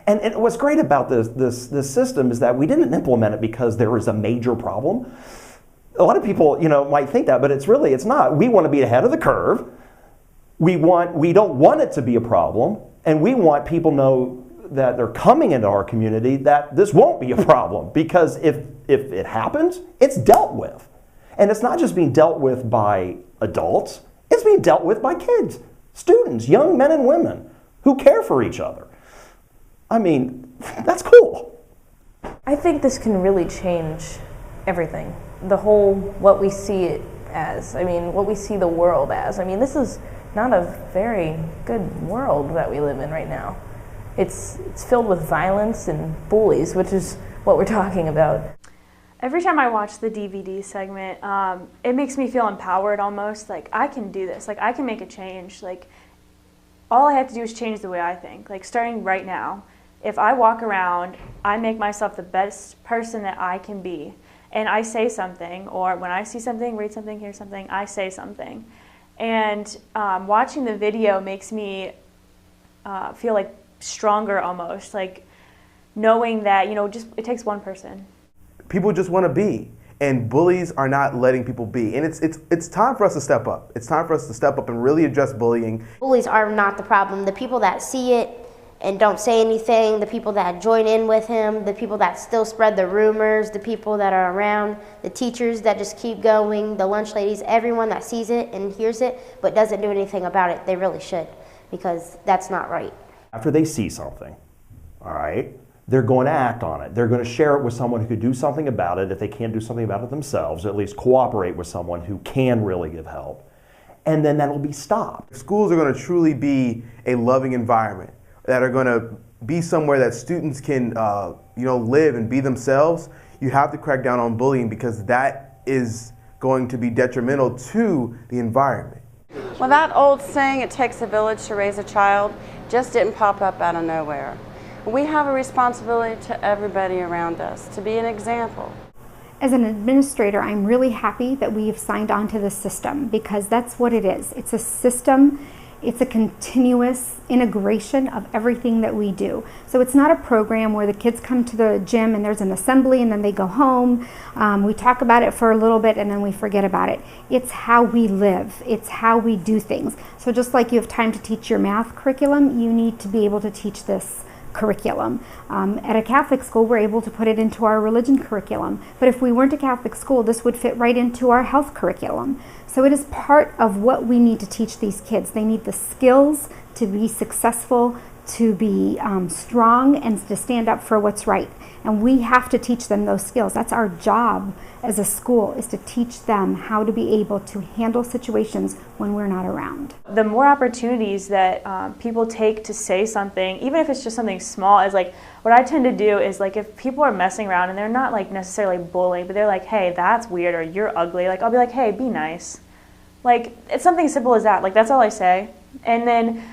And what's great about this system is that we didn't implement it because there is a major problem. A lot of people, might think that, but it's not. We want to be ahead of the curve. We don't want it to be a problem, and we want people to know that they're coming into our community that this won't be a problem, because if it happens, it's dealt with. And it's not just being dealt with by adults, it's being dealt with by kids, students, young men and women who care for each other. I mean, that's cool. I think this can really change everything. The whole, what we see it as, what we see the world as. This is not a very good world that we live in right now. It's filled with violence and bullies, which is what we're talking about. Every time I watch the DVD segment, it makes me feel empowered almost. Like, I can do this. Like, I can make a change. Like, all I have to do is change the way I think. Like, starting right now, if I walk around, I make myself the best person that I can be. And I say something, or when I see something, read something, hear something, I say something. And watching the video makes me feel like stronger almost, like knowing that, it takes one person. People just want to be, and bullies are not letting people be. And it's time for us to step up. It's time for us to step up and really address bullying. Bullies are not the problem. The people that see it and don't say anything, the people that join in with him, the people that still spread the rumors, the people that are around, the teachers that just keep going, the lunch ladies, everyone that sees it and hears it but doesn't do anything about it, they really should, because that's not right. After they see something, all right, they're going to act on it. They're going to share it with someone who could do something about it if they can't do something about it themselves, or at least cooperate with someone who can really give help. And then that'll be stopped. Schools are going to truly be a loving environment, that are going to be somewhere that students can live and be themselves. You have to crack down on bullying, because that is going to be detrimental to the environment. Well, that old saying, it takes a village to raise a child, just didn't pop up out of nowhere. We have a responsibility to everybody around us to be an example. As an administrator, I'm really happy that we have signed on to this system, because that's what it is. It's a system. It's a continuous integration of everything that we do. So it's not a program where the kids come to the gym and there's an assembly and then they go home. We talk about it for a little bit and then we forget about it. It's how we live. It's how we do things. So just like you have time to teach your math curriculum, you need to be able to teach this curriculum. At a Catholic school, we're able to put it into our religion curriculum. But if we weren't a Catholic school, this would fit right into our health curriculum. So it is part of what we need to teach these kids. They need the skills to be successful, to be strong, and to stand up for what's right. And we have to teach them those skills. That's our job as a school, is to teach them how to be able to handle situations when we're not around. The more opportunities that people take to say something, even if it's just something small, is like, what I tend to do is, like, if people are messing around and they're not like necessarily bullying, but they're like, hey, that's weird, or you're ugly, like, I'll be like, hey, be nice. Like, it's something as simple as that. Like, that's all I say. And then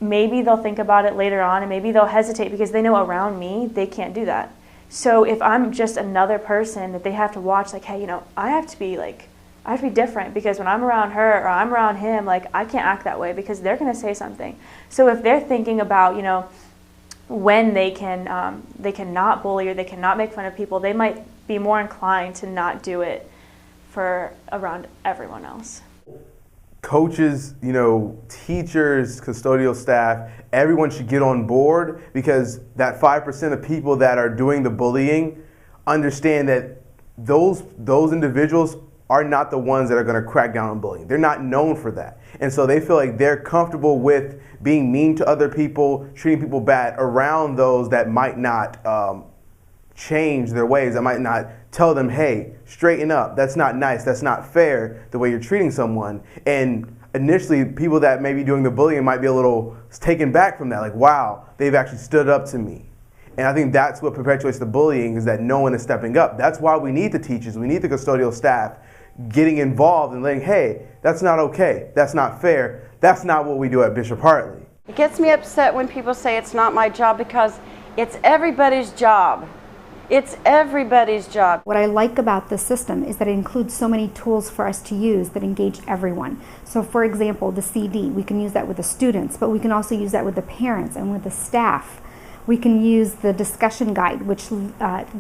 maybe they'll think about it later on, and maybe they'll hesitate because they know around me they can't do that. So if I'm just another person that they have to watch, like, hey, I have to be different, because when I'm around her or I'm around him, like, I can't act that way because they're going to say something. So if they're thinking about, when they cannot bully or they cannot make fun of people, they might be more inclined to not do it for around everyone else. Coaches, teachers, custodial staff, everyone should get on board, because that 5% of people that are doing the bullying understand that those individuals are not the ones that are going to crack down on bullying. They're not known for that. And so they feel like they're comfortable with being mean to other people, treating people bad around those that might not change their ways, that might not tell them, hey, straighten up, that's not nice, that's not fair the way you're treating someone. And initially, people that may be doing the bullying might be a little taken back from that, like, wow, they've actually stood up to me. And I think that's what perpetuates the bullying, is that no one is stepping up. That's why we need the teachers, we need the custodial staff getting involved and letting, hey, that's not okay, that's not fair, that's not what we do at Bishop Hartley. It gets me upset when people say it's not my job, because it's everybody's job. It's everybody's job. What I like about this system is that it includes so many tools for us to use that engage everyone. So for example, the CD, we can use that with the students, but we can also use that with the parents and with the staff. We can use the discussion guide, which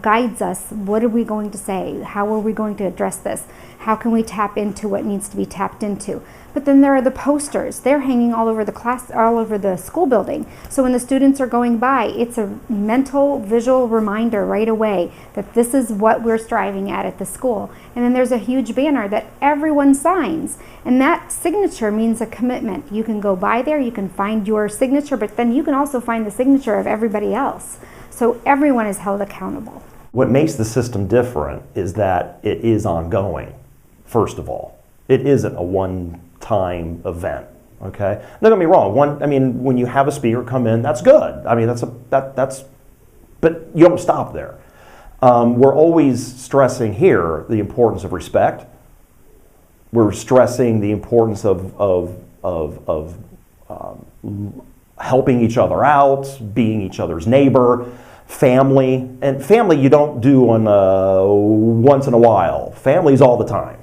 guides us. What are we going to say? How are we going to address this? How can we tap into what needs to be tapped into? But then there are the posters. They're hanging all over the class, all over the school building. So when the students are going by, it's a mental, visual reminder right away that this is what we're striving at the school. And then there's a huge banner that everyone signs. And that signature means a commitment. You can go by there, you can find your signature, but then you can also find the signature of everybody else. So everyone is held accountable. What makes the system different is that it is ongoing, first of all. It isn't a one-time event, okay? Don't get me wrong. When you have a speaker come in, that's good. I mean, but you don't stop there. We're always stressing here the importance of respect. We're stressing the importance of helping each other out, being each other's neighbor, family. And family you don't do on once in a while. Family's all the time.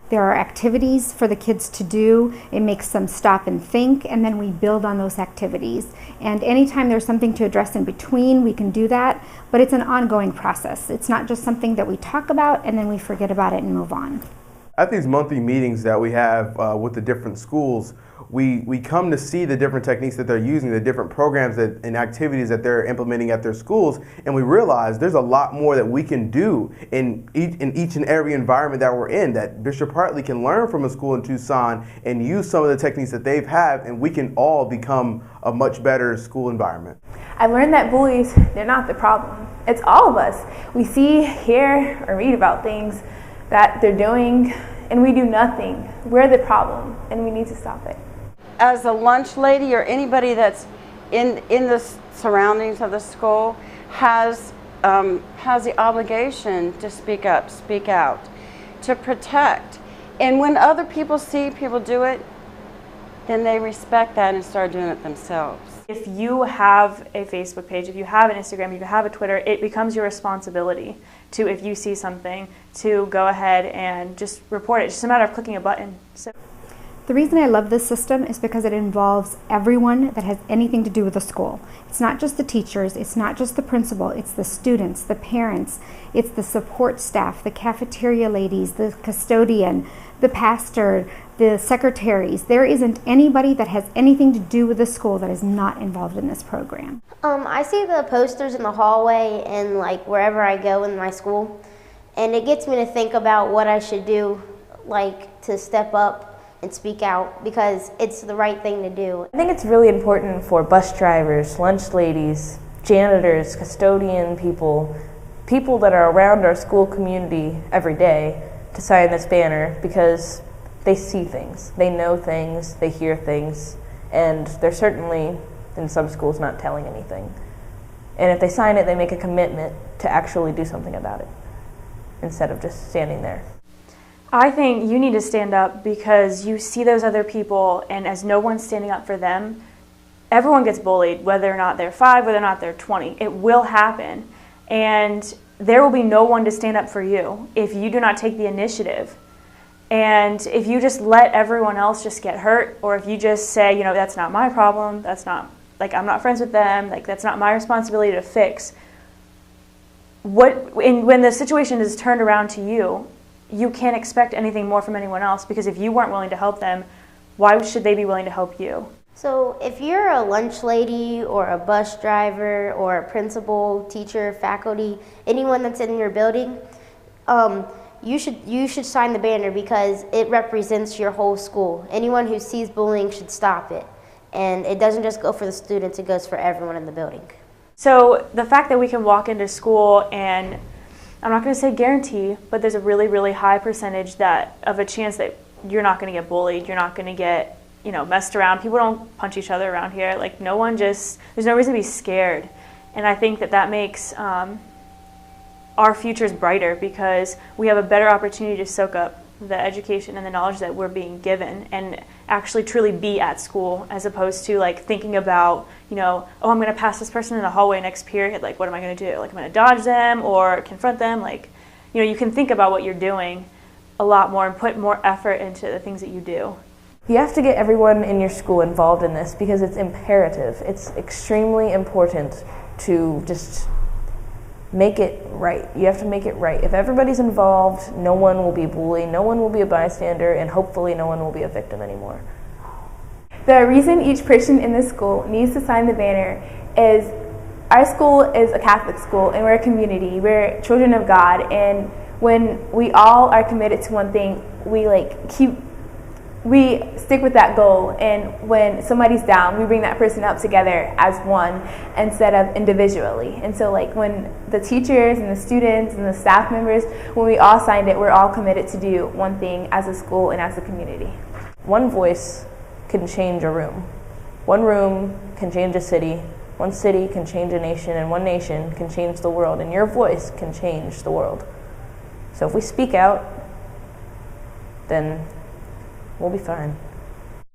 There are activities for the kids to do. It makes them stop and think, and then we build on those activities. And anytime there's something to address in between, we can do that, but it's an ongoing process. It's not just something that we talk about and then we forget about it and move on. At these monthly meetings that we have with the different schools, we come to see the different techniques that they're using, the different programs and activities that they're implementing at their schools, and we realize there's a lot more that we can do in each and every environment that we're in, that Bishop Hartley can learn from a school in Tucson and use some of the techniques that they've had, and we can all become a much better school environment. I learned that bullies, they're not the problem. It's all of us. We see, hear, or read about things that they're doing, and we do nothing. We're the problem, and we need to stop it. As a lunch lady or anybody that's in the surroundings of the school has the obligation to speak up, speak out, to protect. And when other people see people do it, then they respect that and start doing it themselves. If you have a Facebook page, if you have an Instagram, if you have a Twitter, it becomes your responsibility to, if you see something, to go ahead and just report it. It's just a matter of clicking a button. So. The reason I love this system is because it involves everyone that has anything to do with the school. It's not just the teachers, it's not just the principal, it's the students, the parents, it's the support staff, the cafeteria ladies, the custodian, the pastor, the secretaries. There isn't anybody that has anything to do with the school that is not involved in this program. I see the posters in the hallway and like wherever I go in my school, and it gets me to think about what I should do, like to step up and speak out, because it's the right thing to do. I think it's really important for bus drivers, lunch ladies, janitors, custodian people that are around our school community every day to sign this banner, because they see things, they know things, they hear things, and they're certainly, in some schools, not telling anything. And if they sign it, they make a commitment to actually do something about it, instead of just standing there. I think you need to stand up because you see those other people, and as no one's standing up for them, everyone gets bullied, whether or not they're 5, whether or not they're 20. It will happen. And there will be no one to stand up for you if you do not take the initiative. And if you just let everyone else just get hurt, or if you just say, you know, that's not my problem, that's not, like, I'm not friends with them, like, that's not my responsibility to fix. When the situation is turned around to you, you can't expect anything more from anyone else, because if you weren't willing to help them, why should they be willing to help you? So if you're a lunch lady or a bus driver or a principal, teacher, faculty, anyone that's in your building, you should sign the banner, because it represents your whole school. Anyone who sees bullying should stop it. And it doesn't just go for the students, it goes for everyone in the building. So the fact that we can walk into school and, I'm not going to say guarantee, but there's a really, really high percentage of a chance that you're not going to get bullied, you're not going to get, messed around. People don't punch each other around here. Like, there's no reason to be scared. And I think that makes our futures brighter, because we have a better opportunity to soak up the education and the knowledge that we're being given and actually truly be at school, as opposed to like thinking about, oh, I'm going to pass this person in the hallway next period. Like, what am I going to do? Like, I'm going to dodge them or confront them. Like, you can think about what you're doing a lot more and put more effort into the things that you do. You have to get everyone in your school involved in this, because it's imperative. It's extremely important to just make it right. You have to make it right. If everybody's involved, no one will be a bully, no one will be a bystander, and hopefully no one will be a victim anymore. The reason each person in this school needs to sign the banner is our school is a Catholic school, and we're a community. We're children of God, and when we all are committed to one thing, we stick with that goal, and when somebody's down, we bring that person up together as one instead of individually. And so when the teachers and the students and the staff members, when we all signed it, we're all committed to do one thing as a school and as a community. One voice can change a room. One room can change a city. One city can change a nation, and one nation can change the world, and your voice can change the world. So if we speak out, then we'll be fine.